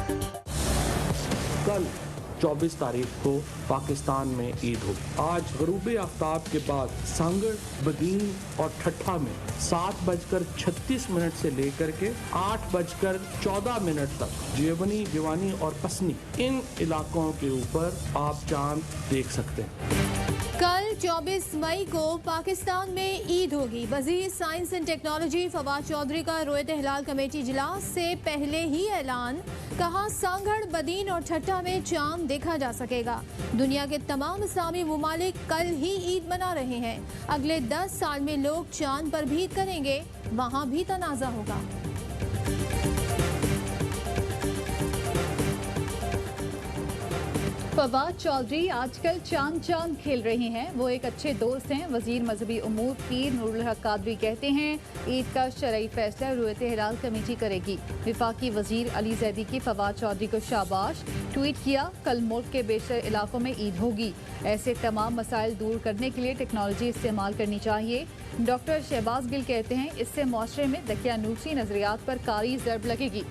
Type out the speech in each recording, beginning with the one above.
कल 24 तारीख को पाकिस्तान में ईद होगी। आज गरूब आफ्ताब के बाद सांगड़, बदीन और ठट्ठा में 7:36 से लेकर के 8:14 तक जेवनी, जिवानी और पसनी इन इलाकों के ऊपर आप चांद देख सकते हैं। कल 24 मई को पाकिस्तान में ईद होगी। वजीर science and technology Fawad Chaudhry का रोयत हिलाल कमेटी इजलास से पहले ही ऐलान, कहा सांगड़, बदीन और ठट्ठा में चांद देखा जा सकेगा। दुनिया के तमाम इस्लामी मुमालिक कल ही ईद मना रहे हैं। अगले 10 साल में लोग चांद पर भी ईद करेंगे, वहाँ भी तनाज़ा होगा। फवाद चौधरी आजकल चांद खेल रहे हैं। वो एक अच्छे दोस्त हैं। वजीर मजहबी उमूर पीर नूरुल हक कादरी कहते हैं ईद का शरई फैसला रोयत हिलाल कमेटी करेगी। विफाकी वजीर अली जैदी की फवाद चौधरी को शाबाश, ट्वीट किया कल मुल्क के बेशतर इलाकों में ईद होगी। ऐसे तमाम मसाइल दूर करने के लिए टेक्नोलॉजी इस्तेमाल करनी चाहिए। डॉक्टर शहबाज गिल कहते हैं इससे मुआशरे में दकियानूसी नजरियात पर कारी ज़रब लगेगी।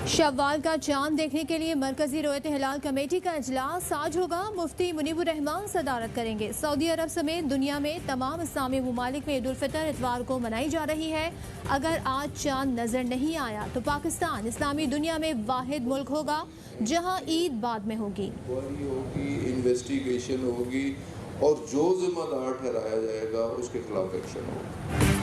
शव्वाल का चांद देखने के लिए मरकजी रोयत हिलाल कमेटी का इजलास आज होगा। मुफ्ती मुनीबुर रहमान सदारत करेंगे। सऊदी अरब समेत दुनिया में तमाम इस्लामी मुमालिक में ईद उल फितर इतवार को मनाई जा रही है। अगर आज चांद नजर नहीं आया तो पाकिस्तान इस्लामी दुनिया में वाहिद मुल्क होगा जहां ईद बाद में होगी। इन्वेस्टिगेशन होगी और जो जिम्मेदार ठहराया जाएगा उसके खिलाफ एक्शन होगा।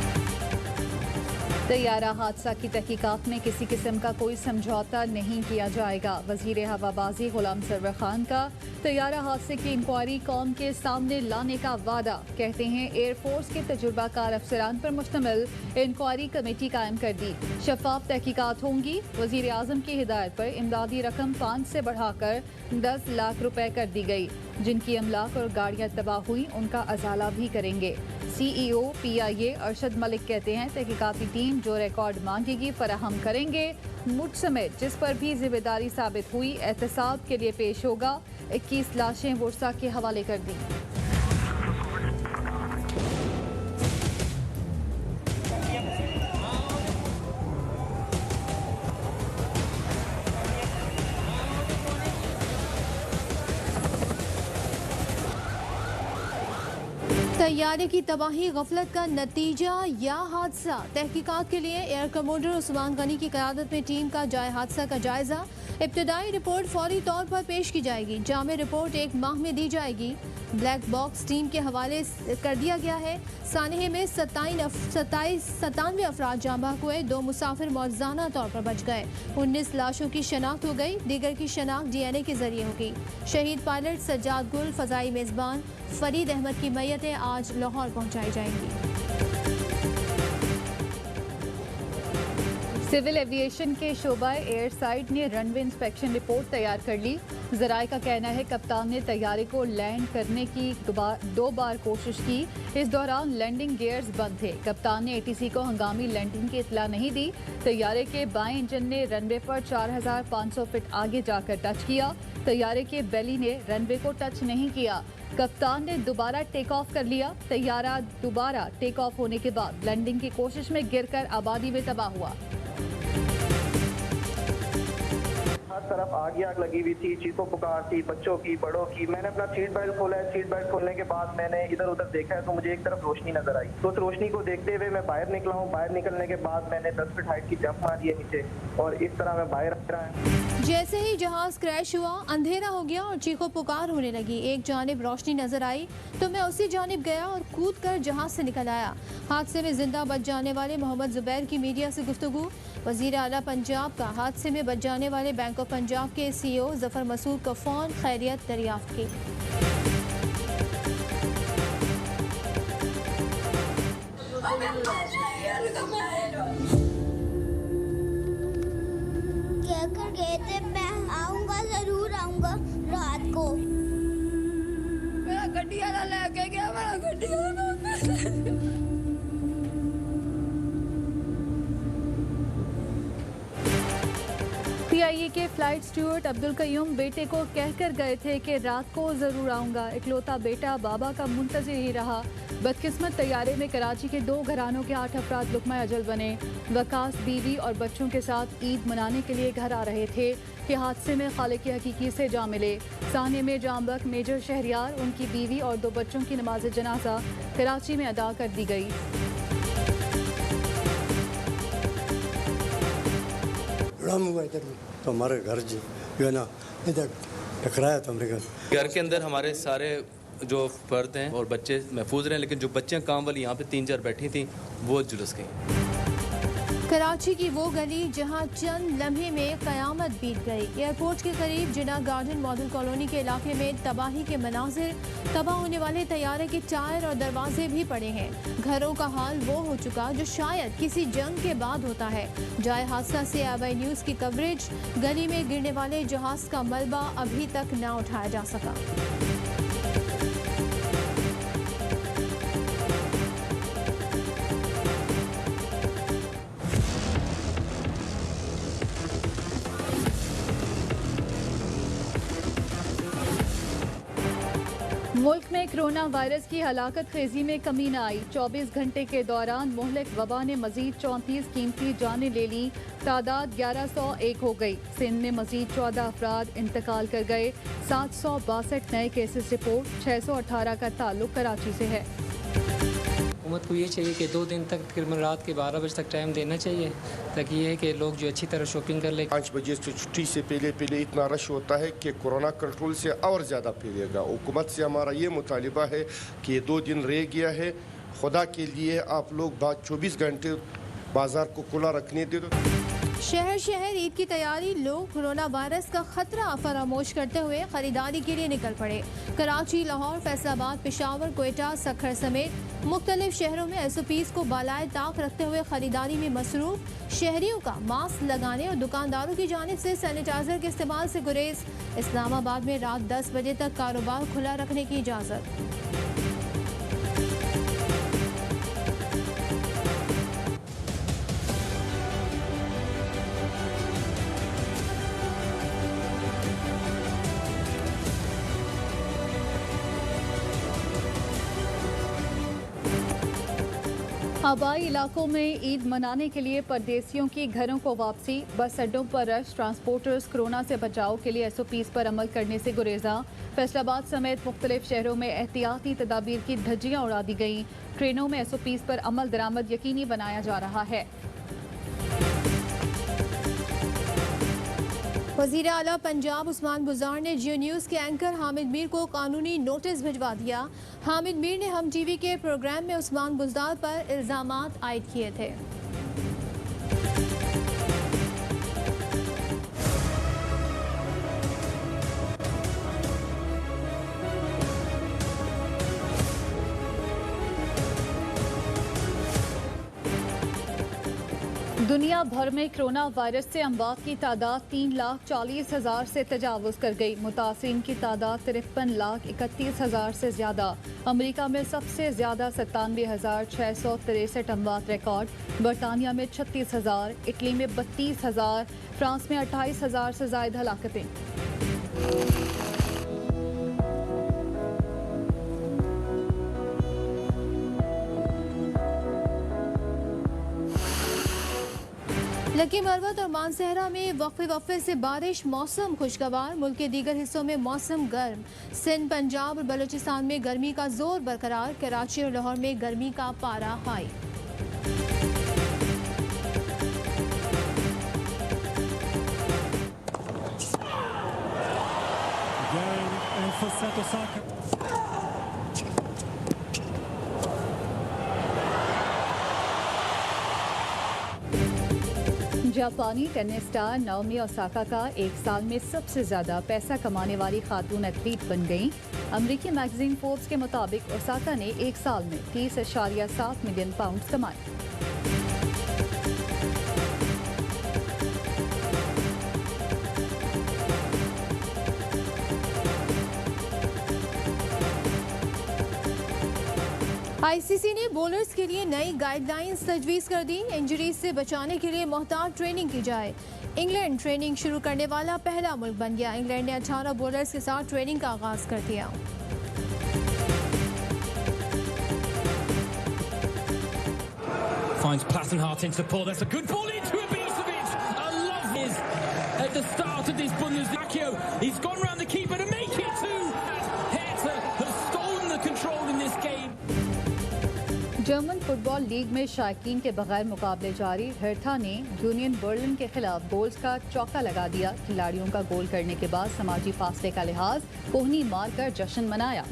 तैयारा हादसा की तहकीकात में किसी किस्म का कोई समझौता नहीं किया जाएगा। वजीर हवाबाजी गुलाम सरवर खान का तैयारा हादसे की इंक्वायरी कौम के सामने लाने का वादा। कहते हैं एयरफोर्स के तजुर्बाकार अफसरान पर मुश्तमिल इंक्वायरी कमेटी कायम कर दी। शफाफ तहकीकात होंगी। वजीर आजम की हिदायत पर इमदादी रकम 5 से बढ़ाकर 10 लाख रुपए कर दी गई। जिनकी अमलाक और गाड़ियां तबाह हुई उनका अजाला भी करेंगे। CEO PIA अरशद मलिक कहते हैं तहकीकाती टीम जो रिकॉर्ड मांगेगी फराहम करेंगे। मुझ समेत जिस पर भी जिम्मेदारी साबित हुई एहतसाब के लिए पेश होगा। 21 लाशें वर्सा के हवाले कर दी। तैयारे की तबाही गफलत का नतीजा या हादसा? तहकीकात के लिए एयर कमांडर उस्मान गनी की क़यादत में टीम का हादसा का जायजा। इब्तदाई रिपोर्ट फौरी तौर पर पेश की जाएगी। जामे रिपोर्ट 1 माह में दी जाएगी। ब्लैक बॉक्स टीम के हवाले कर दिया गया है। सानहे में 97 अफराद जाँ बहक हुए। 2 मुसाफिर मौजूदा तौर पर बच गए। 19 लाशों की शनाख्त हो गई। दीगर की शनाख्त DNA के जरिए होगी। शहीद पायलट सज्जाद गुल, फ़ज़ाई मेज़बान फरीद अहमद की मैयतें आज लाहौर पहुंचाई जाएंगी। सिविल एविएशन के शोबा एयर साइड ने रनवे इंस्पेक्शन रिपोर्ट तैयार कर ली। ज़राए का कहना है कप्तान ने तैयारे को लैंड करने की 2 बार कोशिश की। इस दौरान लैंडिंग गियर्स बंद थे। कप्तान ने ATC को हंगामी लैंडिंग की इतला नहीं दी। तैयारे के बाएं इंजन ने रनवे पर 4500 फीट आगे जाकर टच किया। तैयारे के बेली ने रनवे को टच नहीं किया। कप्तान ने दोबारा टेक ऑफ कर लिया। तैयारा दोबारा टेक ऑफ होने के बाद लैंडिंग की कोशिश में गिरकर आबादी में तबाह हुआ। हर तरफ आग लगी हुई थी, चीखों पुकार थी, बच्चों की, बड़ों की। मैंने अपना सीट बेल्ट खोला है। सीट बेल्ट खोलने के बाद मैंने इधर उधर देखा है तो मुझे एक तरफ रोशनी नजर आई। तो उस रोशनी को देखते हुए मैं बाहर निकला हूँ। बाहर निकलने के बाद मैंने 10 फीट हाइट की जंप मारी है नीचे और इस तरह मैं बाहर आ रहा है। जैसे ही जहाज क्रैश हुआ अंधेरा हो गया और चीखों पुकार होने लगी। एक जानिब रोशनी नजर आई तो मैं उसी जानिब गया और कूद कर जहाज से निकल आया। हादसे में जिंदा बच जाने वाले मोहम्मद जुबैर की मीडिया से गुफ्तगू। वजीर आला पंजाब का हादसे में बच जाने वाले बैंक ऑफ पंजाब के CEO जफर मसूद को फ़ोन खैरियत दरियाफ्त की। कहकर गए थे मैं आऊंगा, जरूर आऊंगा रात को। मेरा गड्डी वाला लेके गया, मेरा गड्डी वाला। PIA के फ्लाइट स्टूअर्ड अब्दुल कयूम बेटे को कहकर गए थे कि रात को जरूर आऊंगा। इकलौता बेटा बाबा का मुंतज़िर ही रहा। बदकिस्मत तैयारे में कराची के 2 घरानों के 8 अफराद लुकमा अजल बने। वकास बीवी और बच्चों के साथ ईद मनाने के लिए घर आ रहे थे कि हादसे में खालिक हकीकी से जा मिले। साने में जामबक मेजर शहरियार, उनकी बीवी और 2 बच्चों की नमाज जनाजा कराची में अदा कर दी गई। हुआ इधर तो हमारे घर जो है ना इधर टकराया था मेरे घर के अंदर हमारे सारे जो फर्द हैं और बच्चे महफूज रहे, लेकिन जो बच्चे काम वाली यहाँ पे 3-4 बैठी थी वो जुलस गई। कराची की वो गली जहां चंद लम्हे में कयामत बीत गई। एयरपोर्ट के करीब जिना गार्डन मॉडल कॉलोनी के इलाके में तबाही के मनाजिर, तबाह होने वाले तैयारे के टायर और दरवाजे भी पड़े हैं। घरों का हाल वो हो चुका जो शायद किसी जंग के बाद होता है। जाए हादसा से ABI न्यूज़ की कवरेज। गली में गिरने वाले जहाज का मलबा अभी तक न उठाया जा सका। मुल्क में कोरोना वायरस की हलाकत खेजी में कमी न आई। 24 घंटे के दौरान मुहलिक वबा ने मजीद 34 कीमती जानें ले ली। तादाद 1101 हो गई। सिंध में मजीद 14 अफराद इंतकाल कर गए। 762 नए केसेस रिपोर्ट। 618 का ताल्लुक कराची से है। हुकूमत को ये चाहिए कि 2 दिन तक तकरीबन रात के 12 बजे तक टाइम देना चाहिए, ताकि ये है कि लोग जो अच्छी तरह शॉपिंग कर ले। 5 बजे से छुट्टी से पहले इतना रश होता है कि कोरोना कंट्रोल से और ज़्यादा फैलेगा। हुकूमत से हमारा ये मुतालिबा है कि ये 2 दिन रह गया है, खुदा के लिए आप लोग बाद 24 घंटे बाजार को खुला रखने दे दो। शहर शहर ईद की तैयारी। लोग कोरोना वायरस का खतरा फरामोश करते हुए खरीदारी के लिए निकल पड़े। कराची, लाहौर, फैसलाबाद, पेशावर, कोयटा, सखर समेत मुख्तलिफ शहरों में SOPs को बालाए ताक रखते हुए खरीदारी में मसरूफ। शहरियों का मास्क लगाने और दुकानदारों की जानिब से सैनिटाइजर के इस्तेमाल से गुरेज। इस्लामाबाद में रात 10 बजे तक कारोबार खुला रखने की इजाज़त। आबाई इलाकों में ईद मनाने के लिए परदेसियों की घरों को वापसी। बस अड्डों पर रश। ट्रांसपोर्टर्स कोरोना से बचाव के लिए SOPs पर अमल करने से गुरेजा। फैसलाबाद समेत मुख्तलिफ शहरों में एहतियाती तदाबीर की धज्जियाँ उड़ा दी गईं। ट्रेनों में SOPs पर अमल दरामद यकीनी बनाया जा रहा है। वज़ीर आला पंजाब उस्मान बुज़दार ने जियो न्यूज़ के एंकर हामिद मीर को कानूनी नोटिस भिजवा दिया। हामिद मीर ने हम TV के प्रोग्राम में उस्मान बुज़दार पर इल्ज़ामात आयद किए थे। दुनिया भर में कोरोना वायरस से अमवात की तादाद 3,40,000 से तजावुज़ कर गई। मुतासिरीन की तादाद 53,31,000 से ज़्यादा। अमरीका में सबसे ज़्यादा 97,663 अमवात रिकॉर्ड। बरतानिया में 36,000, इटली में 32,000, फ्रांस में 28,000 से ज़ायद हलाकतें। लकी मरवत और मानसहरा में वक्फे से बारिश। मौसम खुशगवार। मुल्क के दीगर हिस्सों में मौसम गर्म। सिंध, पंजाब और बलूचिस्तान में गर्मी का जोर बरकरार। कराची और लाहौर में गर्मी का पारा हाई। जापानी टेनिस स्टार नाओमी ओसाका का एक साल में सबसे ज्यादा पैसा कमाने वाली खातून एथलीट बन गईं। अमेरिकी मैगजीन फोर्ब्स के मुताबिक ओसाका ने एक साल में 30.7 मिलियन पाउंड कमाए। ICC ने बॉलर्स के लिए नई गाइडलाइंस तजवीज़ कर दी। इंजरीज से बचाने के लिए मोहतात ट्रेनिंग की जाए। इंग्लैंड ट्रेनिंग शुरू करने वाला पहला मुल्क बन गया। इंग्लैंड ने 18 बॉलर्स के साथ ट्रेनिंग का आगाज कर दिया। finds Plattenhardt into Paul. That's a good ball into Ibisevic. I love his at the start of this Bundesliga. He's gone round the keeper to make it two. Hertha have stolen the control in this game. German football league में शायकीन के बगैर मुकाबले जारी। Hertha ने union Berlin के खिलाफ goals का चौका लगा दिया। खिलाड़ियों का गोल करने के बाद समाजी फासले का लिहाज कोहनी मारकर जश्न मनाया।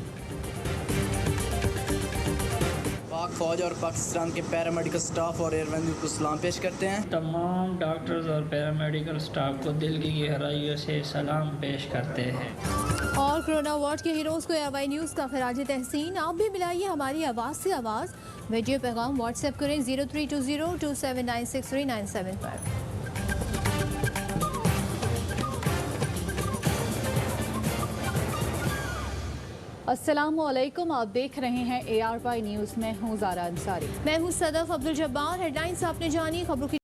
पाक फौज और पाकिस्तान के पैरामेडिकल स्टाफ और एयरबैंड को सलाम पेश करते हैं। तमाम डॉक्टर्स और पैरामेडिकल स्टाफ को दिल की गहराइयों से सलाम पेश करते हैं। और कोरोना वार्ड के हीरोज़ को एयरवाई न्यूज़ का खराज तहसीन। आप भी मिलाइए हमारी आवाज़ से आवाज़। वीडियो पैगाम व्हाट्सएप करें 032027963997 पर। अस्सलामुअलैकुम, आप देख रहे हैं ARY न्यूज़ में हूँ ज़ारा अंसारी। मैं हूँ सदफ अब्दुल जब्बार। हेडलाइंस आपने जानी, खबरों की